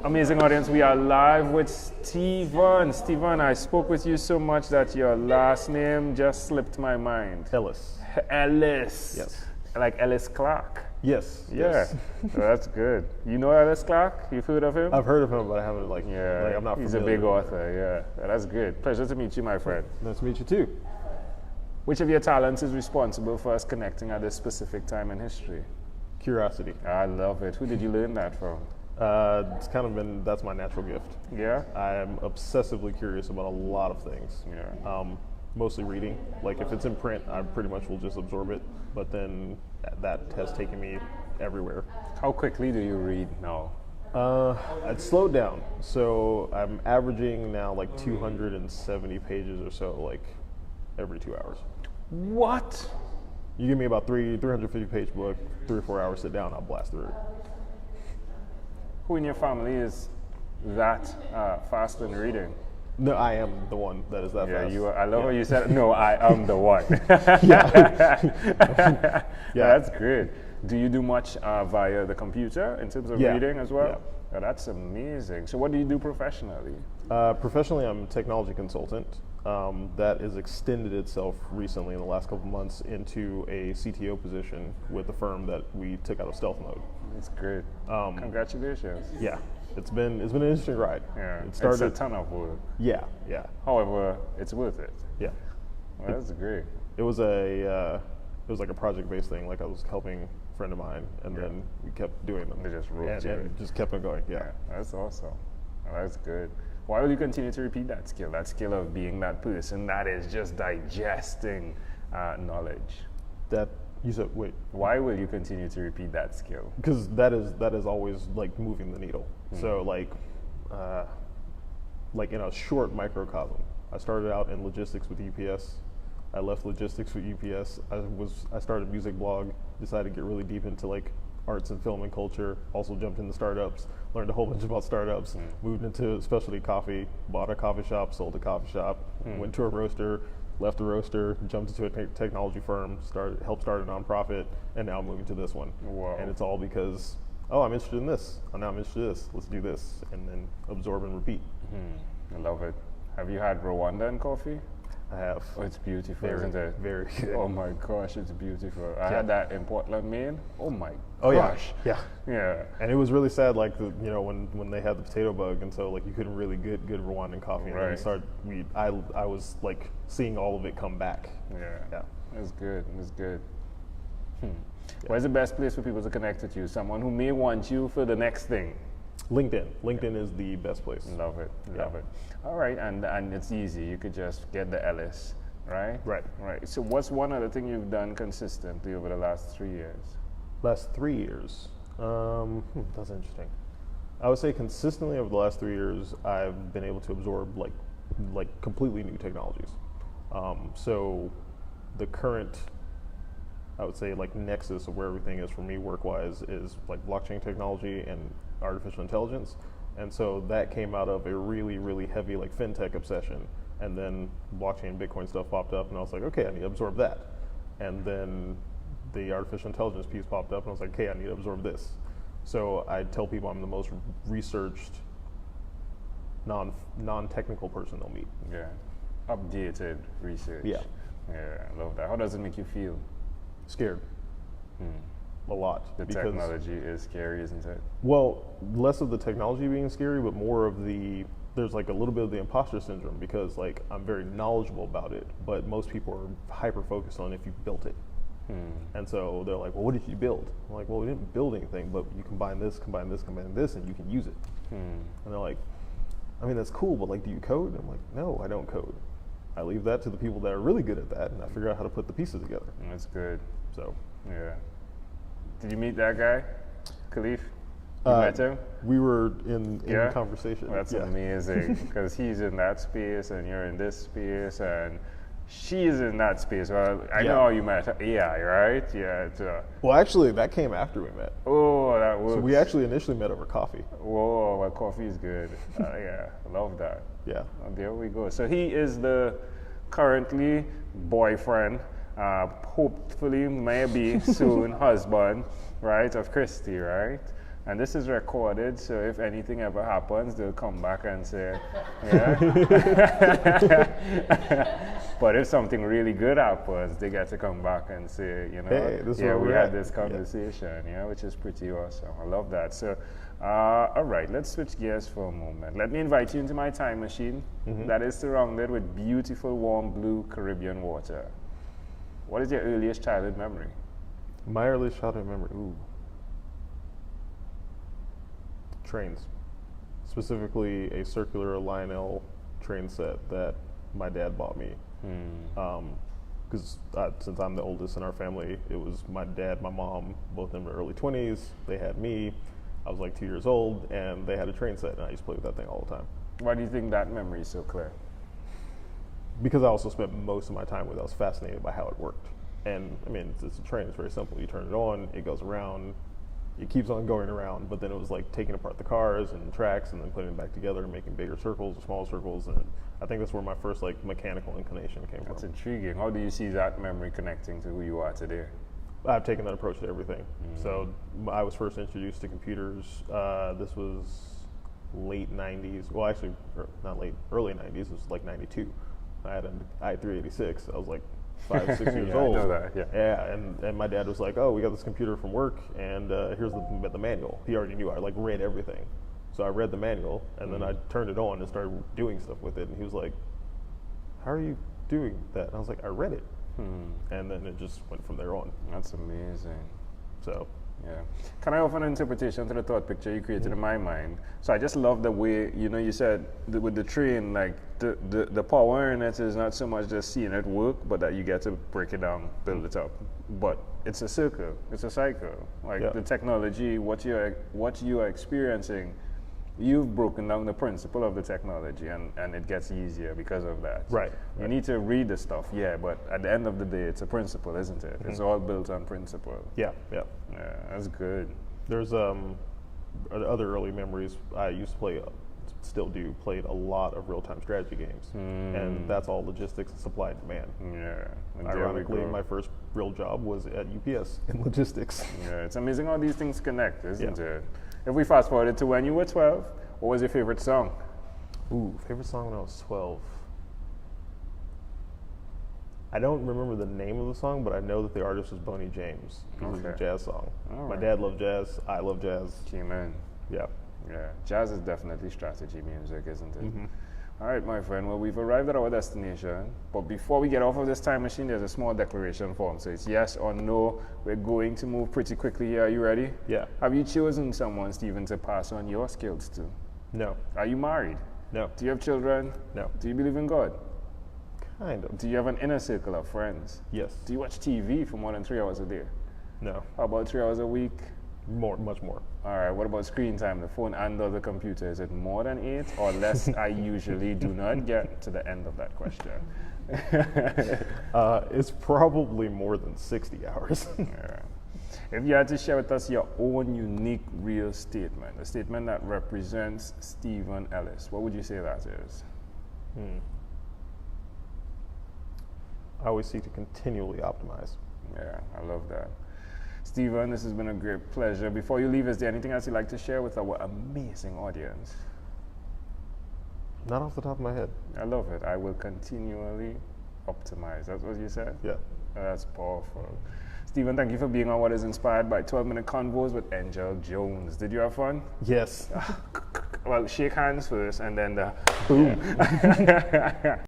Amazing audience, we are live with Stephen. Stephen, I spoke with you so much that your last name just slipped my mind. Ellis. Ellis. Yes. Like Ellis Clark. Yes. Yeah. Yes. So that's good. You know Ellis Clark? You've heard of him? I've heard of him, but I haven't I'm not he's familiar. a big author, yeah. That's good. Pleasure to meet you, my friend. Nice to meet you too. Which of your talents is responsible for us connecting at this specific time in history? Curiosity. I love it. Who did you learn that from? It's kind of been, that's my natural gift. Yeah? I'm obsessively curious about a lot of things. Yeah. Mostly reading. Like if it's in print, I pretty much will just absorb it. But then that has taken me everywhere. How quickly do you read now? I'd slowed down. So I'm averaging now like 270 pages or so, like every 2 hours. What? You give me about 350 page book, 3 or 4 hours, sit down, I'll blast through it. Who in your family is that fast in reading? No, I am the one that is that Yeah, fast. you are, I love how you said, no, I am the one. Yeah. That's great. Do you do much via the computer in terms of reading as well? Yeah. Oh, that's amazing. So what do you do professionally? Professionally, I'm a technology consultant. That has extended itself recently in the last couple months into a CTO position with the firm that we took out of stealth mode. That's great. Congratulations. Yeah, it's been an interesting ride. Yeah, it started. It's a ton of work. Yeah. However, it's worth it. Yeah. Well, that's great. It was like a project-based thing. Like I was helping a friend of mine, and then we kept doing them. They just roped you in. and just kept on going. Yeah. That's awesome. Well, that's good. Why will you continue to repeat that skill of being that person that is just digesting knowledge? That you said, wait. Why will you continue to repeat that skill? Because that is always like moving the needle. So like in a short microcosm, I started out in logistics with UPS. I left logistics with UPS. I started a music blog, decided to get really deep into like arts and film and culture, also jumped into startups, learned a whole bunch about startups, moved into specialty coffee, bought a coffee shop, sold a coffee shop, went to a roaster, left the roaster, jumped into a technology firm, helped start a nonprofit, and now I'm moving to this one. Wow. And it's all because, I'm interested in this. Now I'm interested in this. Let's do this. And then absorb and repeat. I love it. Have you had Rwandan coffee? I have. Oh, it's beautiful, Very, isn't it? very good. Oh my gosh, it's beautiful. I had that in Portland, Maine. Oh my Oh gosh. yeah. Yeah. And it was really sad, like when they had the potato bug, and so like you couldn't really get good Rwandan coffee. And Right. then I was like seeing all of it come back. Yeah. That's good. That's good. Where's the best place for people to connect with you? Someone who may want you for the next thing. LinkedIn. LinkedIn is the best place. Love it. Love it. All right, and it's easy. You could just get the Ellis, right? Right. Right. So what's one other thing you've done consistently over the last 3 years? Last 3 years. That's interesting. I would say consistently over the last 3 years, I've been able to absorb like completely new technologies. So the current, I would say like nexus of where everything is for me work-wise is like blockchain technology and artificial intelligence. And so that came out of a really, really heavy like fintech obsession. And then blockchain, Bitcoin stuff popped up, and I was like, okay, I need to absorb that. And then the artificial intelligence piece popped up, and I was like, okay, I need to absorb this. So I tell people I'm the most researched non-technical person they'll meet. Yeah. Updated research. Yeah. Yeah, I love that. How does it make you feel? Scared. A lot. The technology is scary, isn't it? Well, less of the technology being scary, but more of there's like a little bit of the imposter syndrome, because like I'm very knowledgeable about it, but most people are hyper focused on if you built it. And so they're like, well, what did you build? I'm like, well, we didn't build anything, but you combine this, and you can use it. And they're like, I mean, that's cool, but like, do you code? I'm like, no, I don't code. I leave that to the people that are really good at that, and I figure out how to put the pieces together. That's good. So, yeah. Did you meet that guy, Khalif? You met him? We were in conversation. Well, that's amazing, because he's in that space, and you're in this space, and she's in that space. Well, I know how you met her. AI, right? Yeah. Well, actually, that came after we met. Oh, that works. So we actually initially met over coffee. Whoa, well, coffee is good. Yeah, love that. Yeah. There we go. So he is the currently boyfriend, hopefully maybe soon husband, right, of Christy, right? And this is recorded, so if anything ever happens, they'll come back and say, yeah. But if something really good happens, they get to come back and say, you know, hey, yeah, we had this conversation, yeah, which is pretty awesome. I love that. So, all right, let's switch gears for a moment. Let me invite you into my time machine that is surrounded with beautiful, warm, blue Caribbean water. What is your earliest childhood memory? My earliest childhood memory, trains. Specifically, a circular Lionel train set that my dad bought me. Because since I'm the oldest in our family, it was my dad, my mom, both in their early 20s. They had me. I was like 2 years old, and they had a train set, and I used to play with that thing all the time. Why do you think that memory is so clear? Because I also spent most of my time with it. I was fascinated by how it worked. And I mean, it's a train, it's very simple. You turn it on, it goes around, it keeps on going around, but then it was like taking apart the cars and tracks and then putting them back together and making bigger circles or small circles. And I think that's where my first like mechanical inclination came from. That's intriguing. How do you see that memory connecting to who you are today? I've taken that approach to everything. So I was first introduced to computers. This was late 90s. Well, actually, not late, early 90s. It was like 92. I had an i386. I was like 5, 6 years old. I know that, yeah, and my dad was like, oh, we got this computer from work, and here's the manual. He already knew. I like read everything. So I read the manual, and then I turned it on and started doing stuff with it. And he was like, how are you doing that? And I was like, I read it. And then it just went from there on. That's amazing. So, yeah. Can I offer an interpretation to the thought picture you created in my mind? So I just love the way, you know, you said with the train, like the power in it is not so much just seeing it work, but that you get to break it down, build it up. But it's a circle, it's a cycle. Like the technology, what you are experiencing, you've broken down the principle of the technology, and it gets easier because of that. Right. You need to read the stuff, but at the end of the day, it's a principle, isn't it? It's all built on principle. Yeah, That's good. There's other early memories. I used to play, still do, played a lot of real-time strategy games, and that's all logistics and supply and demand. Yeah. Ironically, my first real job was at UPS in logistics. Yeah, it's amazing how these things connect, isn't it? If we fast forwarded to when you were 12, what was your favorite song? Favorite song when I was 12. I don't remember the name of the song, but I know that the artist was Boney James. It was a jazz song. My dad loved jazz. I love jazz. Amen. Yeah. Jazz is definitely strategy music, isn't it? All right, my friend. Well, we've arrived at our destination. But before we get off of this time machine, there's a small declaration form. So it's yes or no. We're going to move pretty quickly here. Are you ready? Yeah. Have you chosen someone, Stephen, to pass on your skills to? No. Are you married? No. Do you have children? No. Do you believe in God? Kind of. Do you have an inner circle of friends? Yes. Do you watch TV for more than 3 hours a day? No. How about 3 hours a week? Much more. All right, what about screen time, the phone and or the computer? Is it more than 8 or less? I usually do not get to the end of that question. It's probably more than 60 hours. If you had to share with us your own unique real statement, a statement that represents Stephen Ellis, what would you say that is? I always seek to continually optimize. Yeah, I love that. Stephen, this has been a great pleasure. Before you leave, is there anything else you'd like to share with our amazing audience? Not off the top of my head. I love it. I will continually optimize. That's what you said? Yeah. That's powerful. Stephen, thank you for being on What is Inspired by 12-Minute Convos with Angel Jones. Did you have fun? Yes. Well, shake hands first and then the boom.